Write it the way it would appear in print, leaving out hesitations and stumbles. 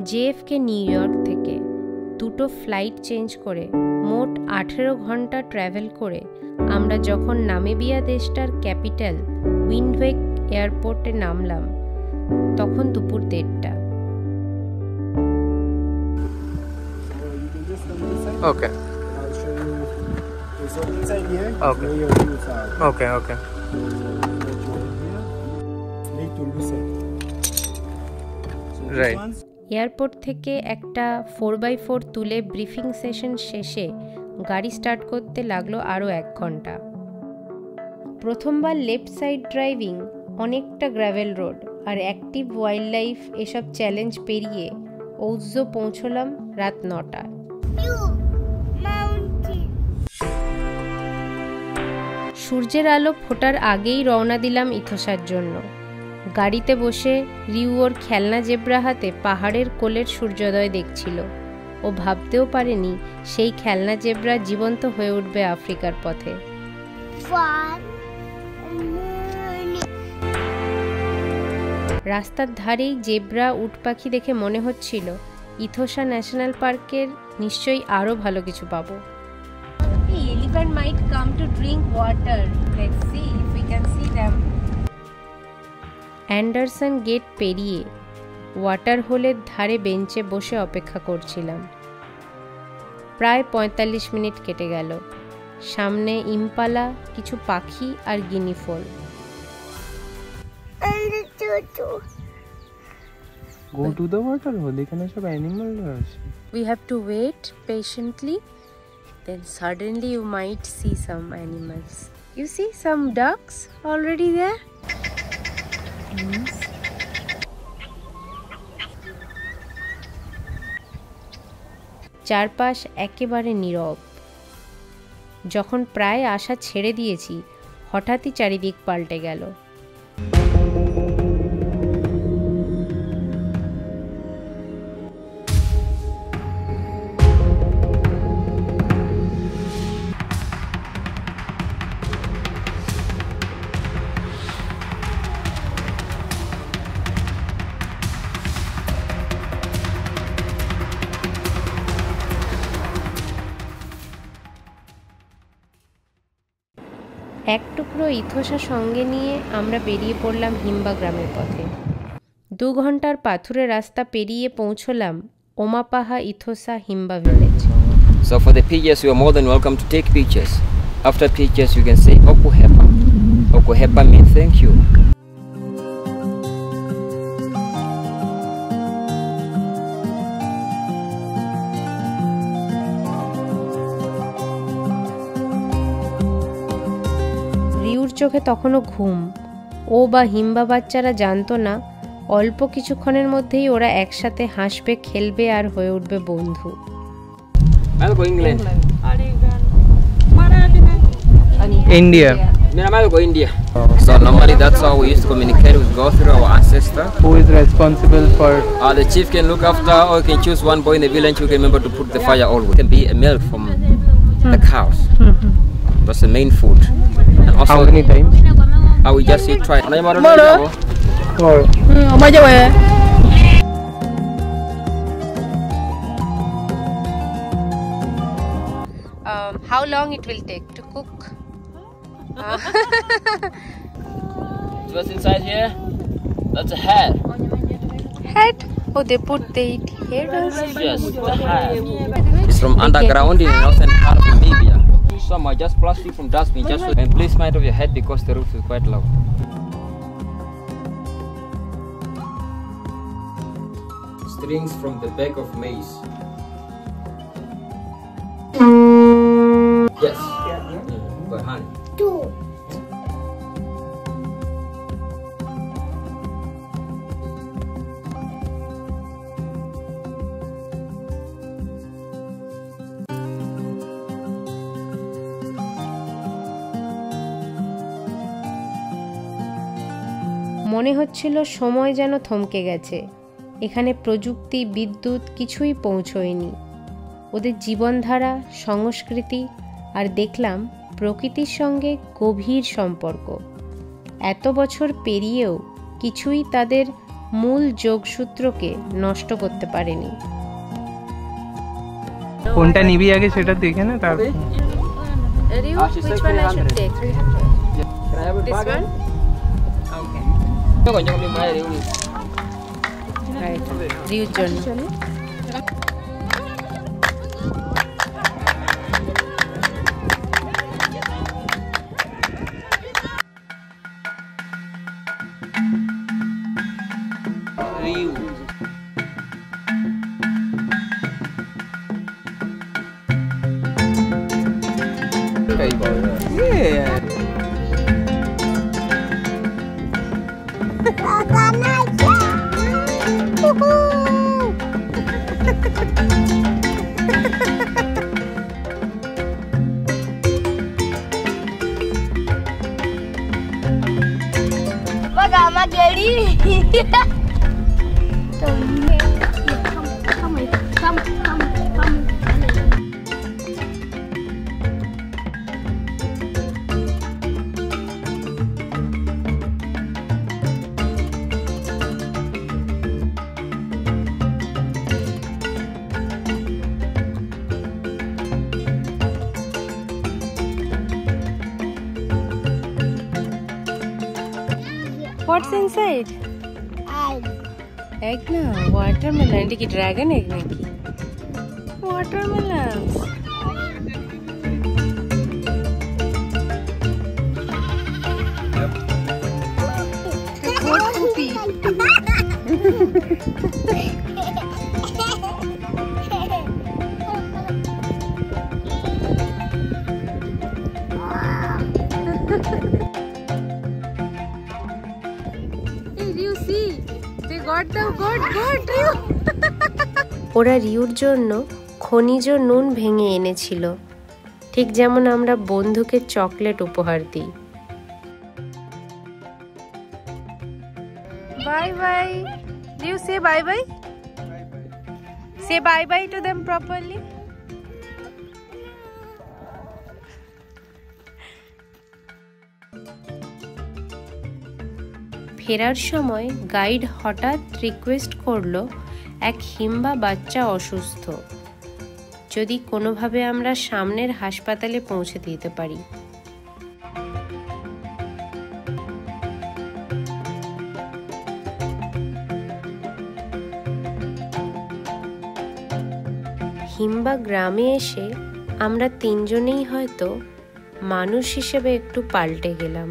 JFK new York থেকে দুটো flight change করে মোট 18 ঘন্টা ট্রাভেল করে আমরা যখন নামিবিয়া দেশটার ক্যাপিটাল উইন্ডহুইক এয়ারপোর্টে নামলাম তখন দুপুর 1:30টা। ওকে ওকে ওকে রাইট। এয়ারপোর্ট থেকে একটা 4x4 তুলে ব্রিফিং সেশন শেষে গাড়ি স্টার্ট করতে লাগলো আরও 1 ঘন্টা। প্রথমবার লেফট সাইড ড্রাইভিং, অনেকটা গ্র্যাভেল রোড আর অ্যাক্টিভ ওয়াইল্ড লাইফ এসব চ্যালেঞ্জ পেরিয়ে ঔজ্জ পৌঁছলাম রাত 9টা। সূর্যের আলো ফোটার আগেই রওনা দিলাম ইথোসার জন্য। গাড়িতে বসে রিউ ওর খেলনা জেব্রা হাতে পাহাড়ের কোলের সূর্যোদয় দেখছিল। ও ভাবতেও পারেনি সেই খেলনা জেব্রা জীবন্ত হয়ে উঠবে আফ্রিকার পথে। রাস্তার ধারেই জেব্রা উট পাখি দেখে মনে হচ্ছিল ইথোসা ন্যাশনাল পার্কের নিশ্চয়ই আরও ভালো কিছু পাবো। Elephant might come to drink water. Let's see if we can see them. Anderson gate পেরিয়ে ওয়াটার হোলের ধারে বেঞ্চে বসে অপেক্ষা করছিলাম। প্রায় 45 মিনিট কেটে গেল। সামনে ইম্পালা, কিছু পাখি আর গিনি ফল। Go to the water hole. এখানে সব অ্যানিমাল আছে। We have to wait patiently. Then suddenly you might see some animals. You see some ducks already there? চারপাশ একেবারে নীরব। যখন প্রায় আশা ছেড়ে দিয়েছি হঠাৎই চারিদিক পাল্টে গেল। এক টুকরো ইথোসা সঙ্গে নিয়ে আমরা বেরিয়ে পড়লাম হিম্বা গ্রামের পথে। 2 ঘন্টার পাথুরে রাস্তা পেরিয়ে পৌঁছলাম Omapaha Ithosa Himba village. So for the pictures, you are more than welcome to take pictures. After pictures, you can say Okuhepa. Okuhepa means thank you. চোখে তখনও ঘুম। ও বা হিম্বা বাচ্চারা জানতো না অল্প কিছুক্ষণের মধ্যেই ওরা একসাথে হাসবে, খেলবে আর হয়ে উঠবে বন্ধু। India. India. So normally that's how we used to communicate. We go through our ancestor. Who is responsible for? The chief can look after, or you can choose one boy in the village who can remember to put the fire always. It can be a milk from the cows. That's the main food. And also, how many times? We just say try. How long it will take to cook? What's inside here? That's a head. Head? Oh, they put the head also? Yes, the head. It's from underground in the northern part of Namibia. Some are just plastic from dustbin, just and please mind of your head because the roof is quite low. Strings from the back of maize. Yes. By hand. 2. মনে হচ্ছিল সময় যেন থমকে গেছে। এখানে প্রযুক্তি, বিদ্যুৎ কিছুই পৌঁছয়নি। ওদের জীবনধারা, সংস্কৃতি আর দেখলাম প্রকৃতির সঙ্গে গভীর সম্পর্ক। এত বছর পেরিয়েও কিছুই তাদের মূল যোগসূত্রকে নষ্ট করতে পারেনি। কোনটা নিবি আগে সেটা দেখে না, তারপর Which one I should take? This one? Okay. Right. রিউর জন্য। Mama Gary. Come. What's inside? Egg na? Watermelon. It is dragon egg naki? Watermelons. What poopy? ওরা রিউর জন্য খনিজ নুন ভেঙে এনেছিল, ঠিক যেমন আমরা বন্ধুকে চকলেট উপহার দিই। বাই বাই রিউ, say bye bye, say bye bye to them properly. ফেরার সময় গাইড হঠাৎ রিকোয়েস্ট করলো এক হিম্বা বাচ্চা অসুস্থ, যদি কোনোভাবে আমরা সামনের হাসপাতালে পৌঁছে দিতে পারি। হিম্বা গ্রামে এসে আমরা তিনজনেই হয়তো মানুষ হিসেবে একটু পাল্টে গেলাম।